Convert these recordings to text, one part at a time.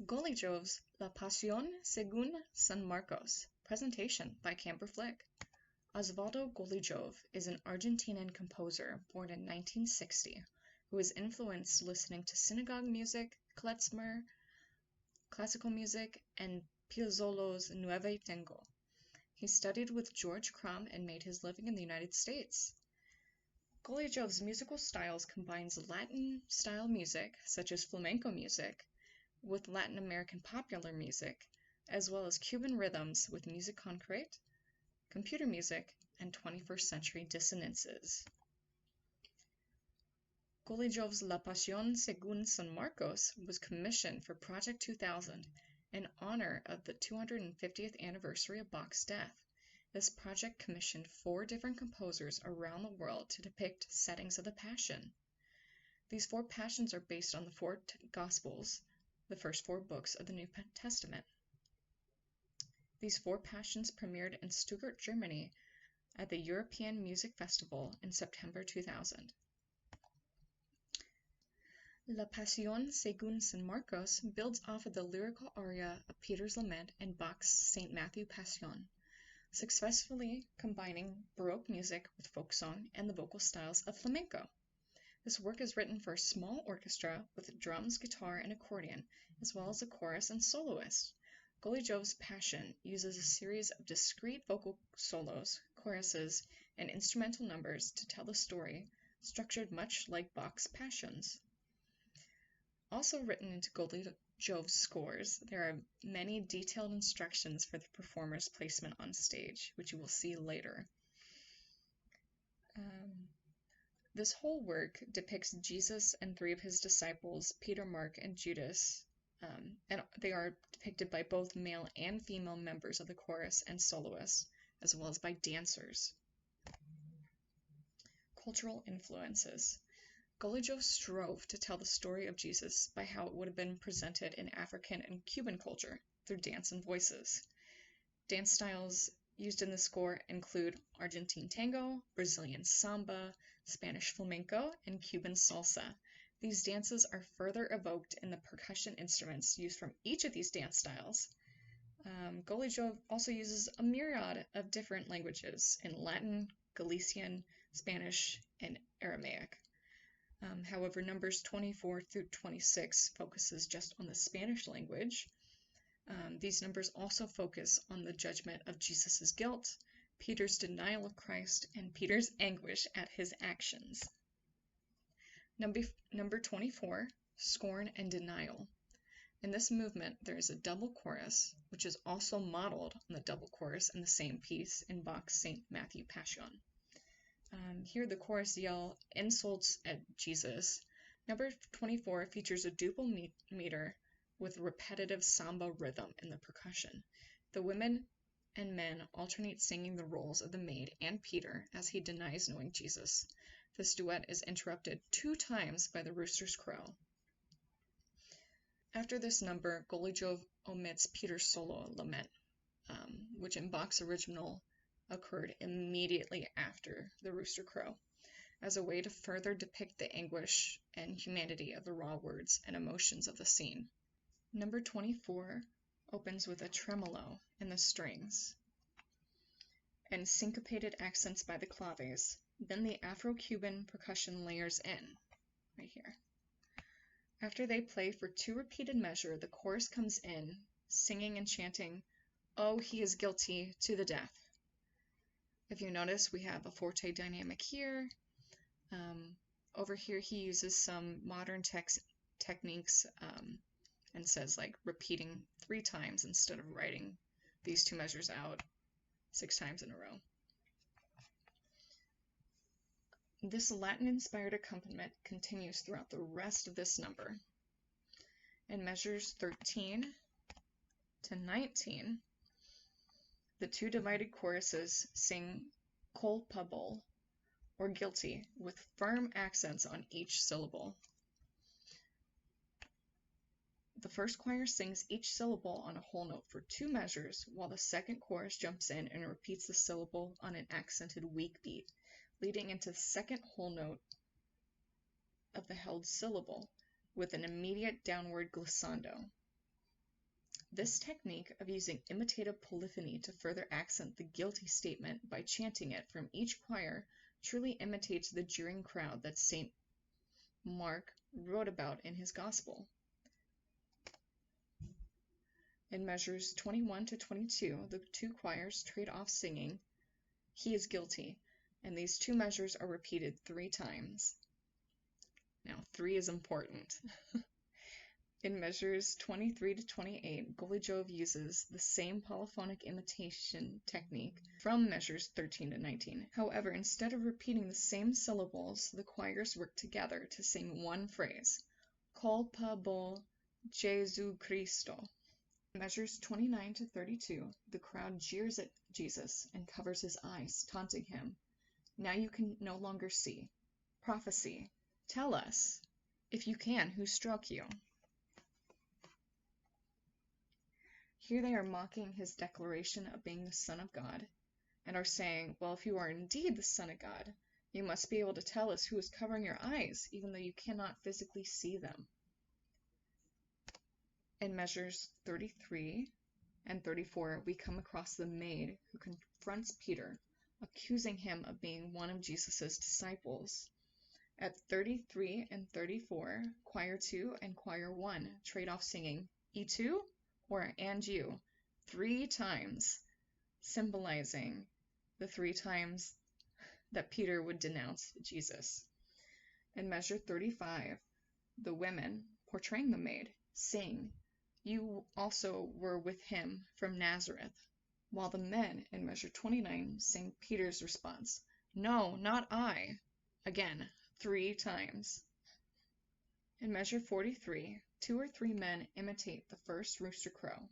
Golijov's La Pasión según San Marcos, presentation by Camber. Osvaldo Golijov is an Argentinian composer born in 1960 who is influenced listening to synagogue music, klezmer, classical music, and Piazzolla's Nueve Tango. He studied with George Crumb and made his living in the United States. Golijov's musical styles combines Latin-style music, such as flamenco music, with Latin American popular music, as well as Cuban rhythms with music concrete, computer music, and 21st century dissonances. Golijov's La Pasión según San Marcos was commissioned for Project 2000 in honor of the 250th anniversary of Bach's death. This project commissioned 4 different composers around the world to depict settings of the Passion. These 4 Passions are based on the 4 Gospels, the first 4 books of the New Testament. These 4 Passions premiered in Stuttgart, Germany at the European Music Festival in September 2000. La Pasión según San Marcos builds off of the lyrical aria of Peter's Lament in Bach's St. Matthew Passion, successfully combining Baroque music with folk song and the vocal styles of flamenco. This work is written for a small orchestra with drums, guitar, and accordion, as well as a chorus and soloist. Golijov's Passion uses a series of discrete vocal solos, choruses, and instrumental numbers to tell the story, structured much like Bach's Passions. Also written into Golijov's scores, there are many detailed instructions for the performer's placement on stage, which you will see later. This whole work depicts Jesus and 3 of his disciples, Peter, Mark, and Judas, and they are depicted by both male and female members of the chorus and soloists, as well as by dancers. Cultural influences. Golijov strove to tell the story of Jesus by how it would have been presented in African and Cuban culture, through dance and voices. Dance styles used in the score include Argentine tango, Brazilian samba, Spanish flamenco, and Cuban salsa. These dances are further evoked in the percussion instruments used from each of these dance styles. Golijov also uses a myriad of different languages in Latin, Galician, Spanish, and Aramaic. However, numbers 24 through 26 focuses just on the Spanish language. These numbers also focus on the judgment of Jesus' guilt, Peter's denial of Christ, and Peter's anguish at his actions. Number 24, Scorn and Denial. In this movement, there is a double chorus, which is also modeled on the double chorus in the same piece in Bach's St. Matthew Passion. Here the chorus yell insults at Jesus. Number 24 features a duple meter with repetitive samba rhythm in the percussion. The women and men alternate singing the roles of the maid and Peter as he denies knowing Jesus. This duet is interrupted 2 times by the rooster's crow. After this number, Golijov omits Peter's solo lament, which in Bach's original occurred immediately after the rooster crow, as a way to further depict the anguish and humanity of the raw words and emotions of the scene. Number 24 opens with a tremolo in the strings and syncopated accents by the claves. Then the Afro-Cuban percussion layers in, right here. After they play for 2 repeated measures, the chorus comes in, singing and chanting, "Oh, he is guilty to the death." If you notice, we have a forte dynamic here. Over here, he uses some modern techniques and says like repeating 3 times instead of writing these 2 measures out 6 times in a row. This Latin-inspired accompaniment continues throughout the rest of this number. In measures 13 to 19, the 2 divided choruses sing culpable, or guilty, with firm accents on each syllable. The first choir sings each syllable on a whole note for 2 measures, while the second chorus jumps in and repeats the syllable on an accented weak beat, leading into the second whole note of the held syllable, with an immediate downward glissando. This technique of using imitative polyphony to further accent the guilty statement by chanting it from each choir truly imitates the jeering crowd that St. Mark wrote about in his Gospel. In measures 21 to 22, the two choirs trade off singing, "He is guilty," and these two measures are repeated 3 times. Now, 3 is important. In measures 23 to 28, Golijov uses the same polyphonic imitation technique from measures 13 to 19. However, instead of repeating the same syllables, the choirs work together to sing one phrase, "Culpabo Jesu Christo." In measures 29 to 32, the crowd jeers at Jesus and covers his eyes, taunting him, "Now you can no longer see. Prophecy. Tell us, if you can, who struck you?" Here they are mocking his declaration of being the Son of God, and are saying, well, if you are indeed the Son of God, you must be able to tell us who is covering your eyes, even though you cannot physically see them. In measures 33 and 34, we come across the maid who confronts Peter, accusing him of being one of Jesus' disciples. At 33 and 34, Choir 2 and Choir 1 trade off singing "E2" or "and you" 3 times, symbolizing the 3 times that Peter would denounce Jesus. In measure 35, the women, portraying the maid, sing, "You also were with him from Nazareth," while the men in measure 29 sing Peter's response, "No, not I," again 3 times. In measure 43, 2 or 3 men imitate the first rooster crow.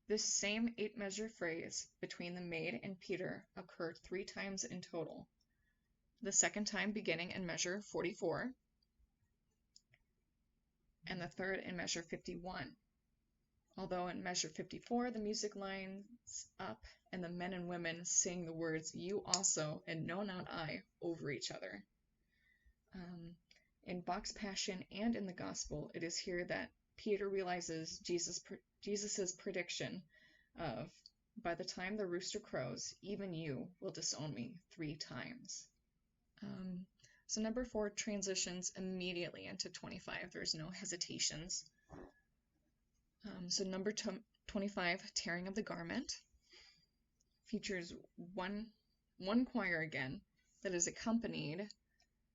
This same 8-measure phrase between the maid and Peter occurred 3 times in total, the second time beginning in measure 44, and the third in measure 51. Although in measure 54, the music lines up and the men and women sing the words "you also" and "no, not I" over each other. In Bach's Passion and in the Gospel, it is here that Peter realizes Jesus's prediction of, "By the time the rooster crows, even you will disown me 3 times." So number 4 transitions immediately into 25. There's no hesitations. So number 25, Tearing of the Garment, features one choir again that is accompanied,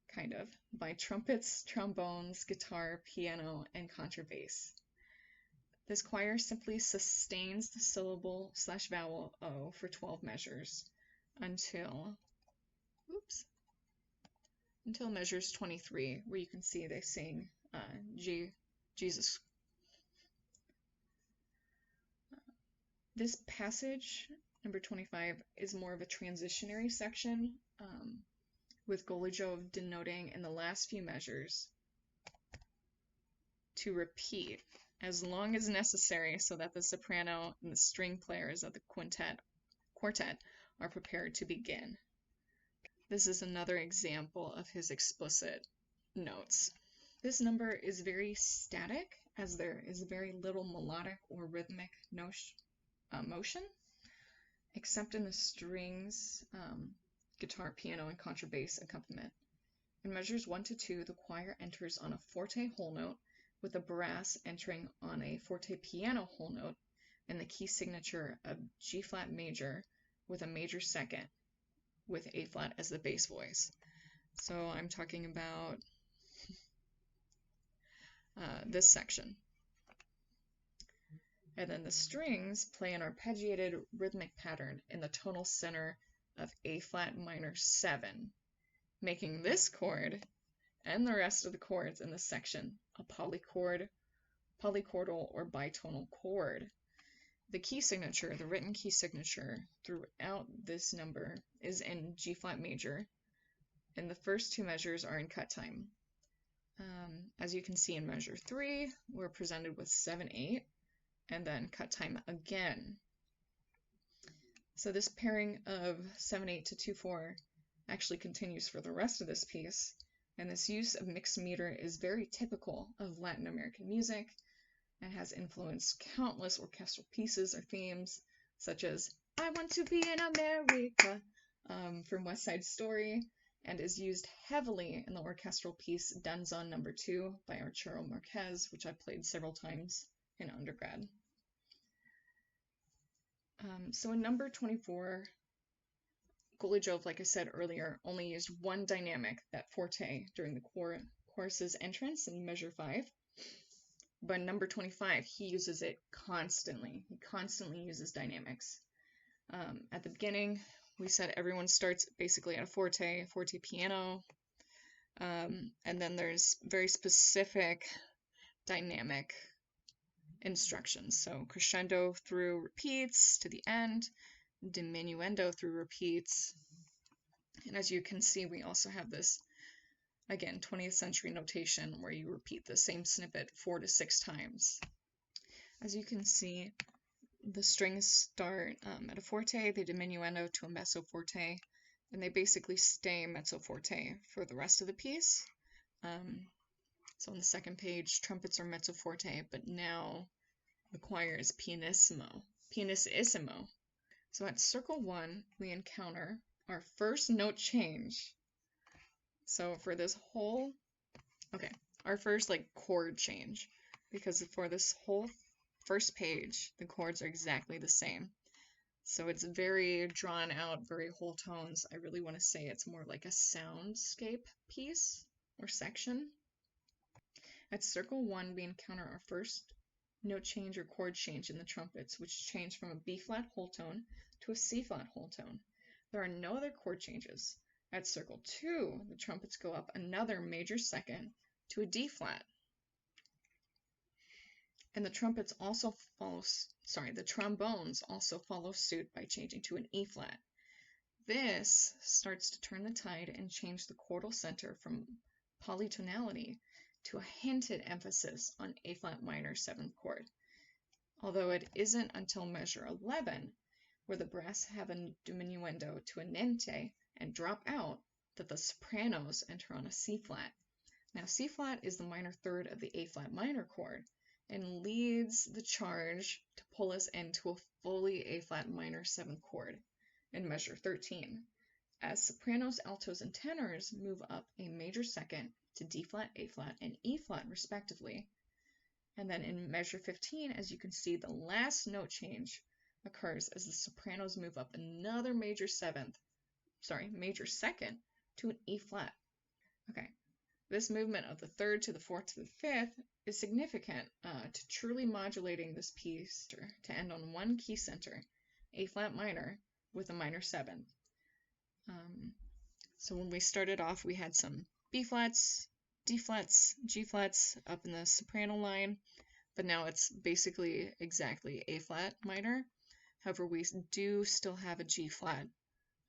kind of, by trumpets, trombones, guitar, piano, and contrabass. This choir simply sustains the syllable/vowel O for 12 measures until measures 23, where you can see they sing Jesus. This passage, number 25, is more of a transitionary section, with Golijov denoting in the last few measures to repeat as long as necessary so that the soprano and the string players of the quartet are prepared to begin. This is another example of his explicit notes. This number is very static, as there is very little melodic or rhythmic motion, except in the strings, guitar, piano, and contrabass accompaniment. In measures 1 to 2, the choir enters on a forte whole note, with the brass entering on a forte piano whole note and the key signature of G-flat major with a major second, with A-flat as the bass voice. So I'm talking about this section. And then the strings play an arpeggiated rhythmic pattern in the tonal center of A-flat minor 7, making this chord and the rest of the chords in this section a polychordal or bitonal chord. The key signature, the written key signature throughout this number, is in G-flat major, and the first 2 measures are in cut time. As you can see in measure 3, we're presented with 7/8, and then cut time again. So this pairing of 7/8 to 2/4 actually continues for the rest of this piece, and this use of mixed meter is very typical of Latin American music, and has influenced countless orchestral pieces or themes, such as I Want to Be in America from West Side Story, and is used heavily in the orchestral piece Danzón No. 2 by Arturo Marquez, which I played several times in undergrad. So in number 24, Golijov, like I said earlier, only used one dynamic, that forte, during the chorus's entrance in measure 5. But in number 25, he uses it constantly. He constantly uses dynamics. At the beginning, we said everyone starts basically at a forte piano, and then there's very specific dynamic instructions. So crescendo through repeats to the end, diminuendo through repeats. And as you can see, we also have this, again, 20th century notation where you repeat the same snippet 4 to 6 times. As you can see, the strings start at a forte, they diminuendo to a mezzo forte, and they basically stay mezzo forte for the rest of the piece. So on the second page, trumpets are mezzo forte, but now the choir is pianissimo. So at circle 1, we encounter our first note change. So for this whole, our first chord change, because for this whole first page, the chords are exactly the same. So it's very drawn out, very whole tones. I really want to say it's more like a soundscape piece or section. At circle 1, we encounter our first note change or chord change in the trumpets, which change from a B-flat whole tone to a C-flat whole tone. There are no other chord changes. At circle 2, the trumpets go up another major second to a D-flat. And the trombones also follow suit by changing to an E-flat. This starts to turn the tide and change the chordal center from polytonality to a hinted emphasis on A-flat minor 7th chord. Although it isn't until measure 11, where the brass have a diminuendo to a niente and drop out, that the sopranos enter on a C-flat. Now C-flat is the minor third of the A-flat minor chord, and leads the charge to pull us into a fully A-flat minor 7th chord in measure 13, as sopranos, altos, and tenors move up a major second to D-flat, A-flat, and E-flat respectively. And then in measure 15, as you can see, the last note change occurs as the sopranos move up another major second to an E-flat. Okay. This movement of the 3rd to the 4th to the 5th is significant to truly modulating this piece to end on one key center, A-flat minor, with a minor 7th. So when we started off, we had some B-flats, D-flats, G-flats up in the soprano line, but now it's basically exactly A-flat minor. However, we do still have a G-flat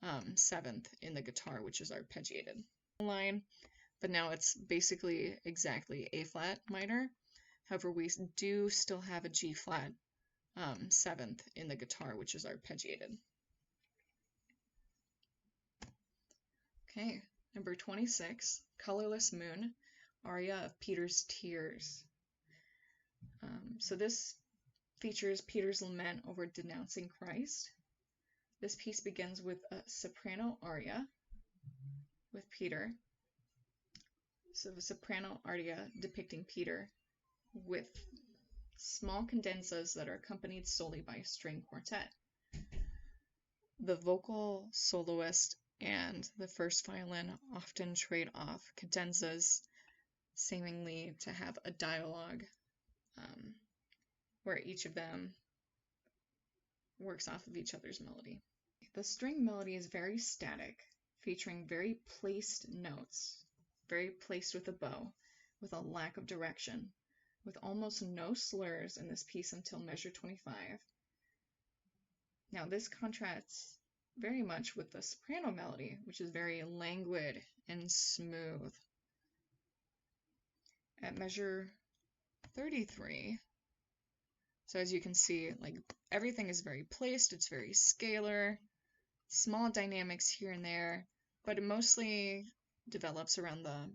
7th in the guitar, which is arpeggiated line. But now it's basically exactly A-flat minor. However, we do still have a G-flat 7th in the guitar, which is arpeggiated. Okay, number 26, Colorless Moon, aria of Peter's Tears. So this features Peter's lament over denouncing Christ. This piece begins with a soprano aria with Peter. So the soprano aria depicting Peter with small cadenzas that are accompanied solely by a string quartet. The vocal soloist and the first violin often trade off cadenzas, seemingly to have a dialogue where each of them works off of each other's melody. The string melody is very static, featuring very placed notes, very placed with a bow, with a lack of direction, with almost no slurs in this piece until measure 25. Now this contrasts very much with the soprano melody, which is very languid and smooth. At measure 33, so as you can see, everything is very placed, it's very scalar, small dynamics here and there, but it mostly develops around the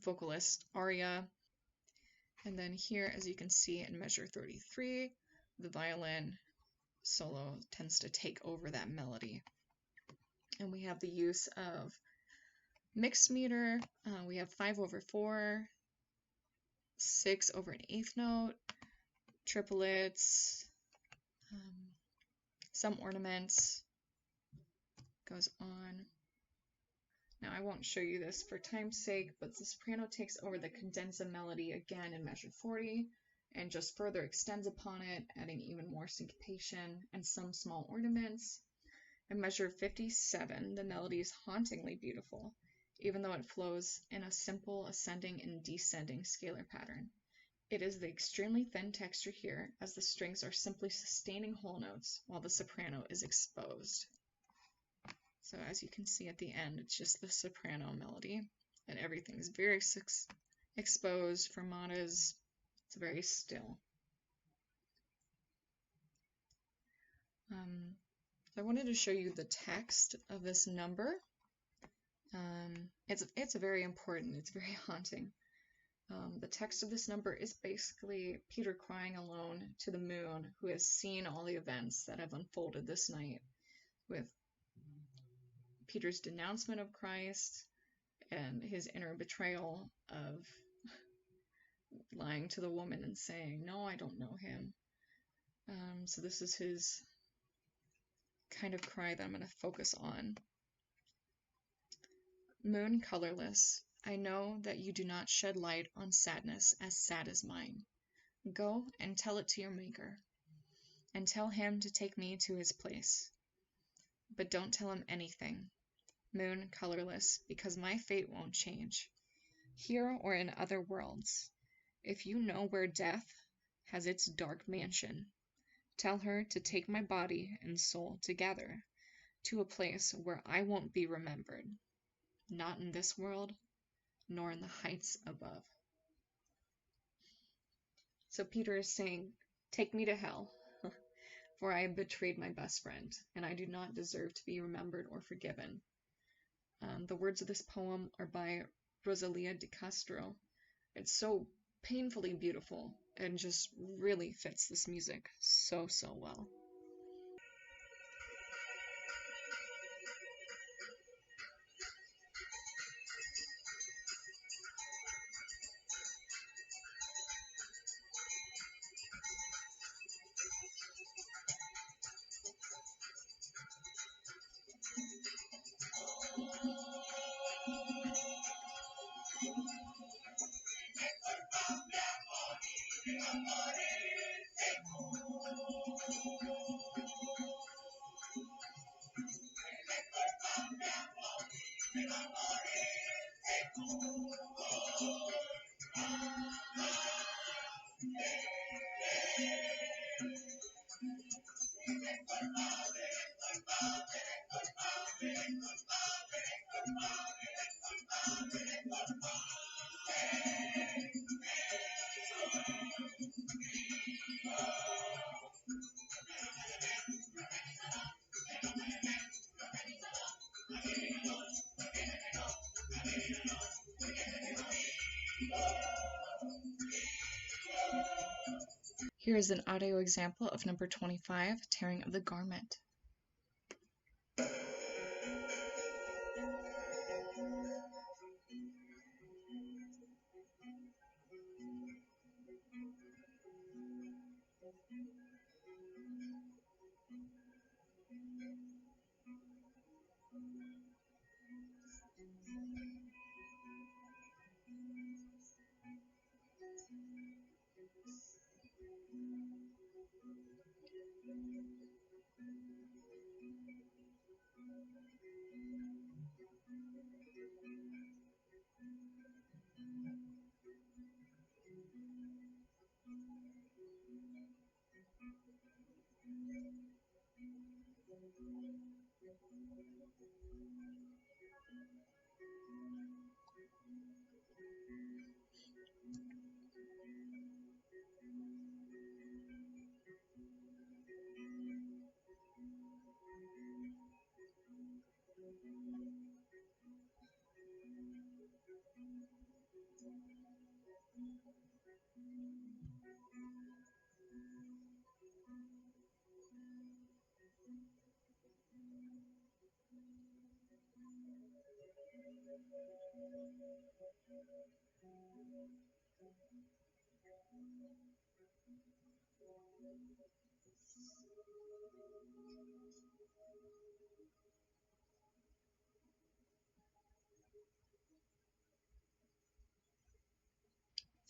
vocalist aria. And then here, as you can see in measure 33, the violin solo tends to take over that melody. And we have the use of mixed meter. We have 5/4, 6/1/8 note, triplets, some ornaments, goes on. Now I won't show you this for time's sake, but the soprano takes over the cadenza melody again in measure 40 and just further extends upon it, adding even more syncopation and some small ornaments. In measure 57, the melody is hauntingly beautiful, even though it flows in a simple ascending and descending scalar pattern. It is the extremely thin texture here, as the strings are simply sustaining whole notes while the soprano is exposed. So as you can see at the end, it's just the soprano melody, and everything's very exposed. Fermatas, it's very still. So I wanted to show you the text of this number. It's very important. It's very haunting. The text of this number is basically Peter crying alone to the moon, who has seen all the events that have unfolded this night, with Peter's denouncement of Christ and his inner betrayal of lying to the woman and saying, "No, I don't know him." So this is his kind of cry that I'm going to focus on. Moon colorless, I know that you do not shed light on sadness as sad as mine. Go and tell it to your maker, and tell him to take me to his place. But don't tell him anything, moon colorless, because my fate won't change, here or in other worlds. If you know where death has its dark mansion, tell her to take my body and soul together to a place where I won't be remembered, not in this world, nor in the heights above. So Peter is saying, take me to hell, for I have betrayed my best friend, and I do not deserve to be remembered or forgiven. The words of this poem are by Rosalia de Castro. It's so painfully beautiful and just really fits this music so well. Here is an audio example of number 25, Tearing of the Garment.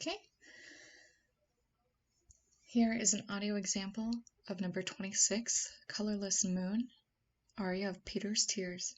Okay. Here is an audio example of number 26, Colorless Moon, aria of Peter's Tears.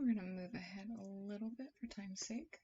We're going to move ahead a little bit for time's sake.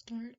Start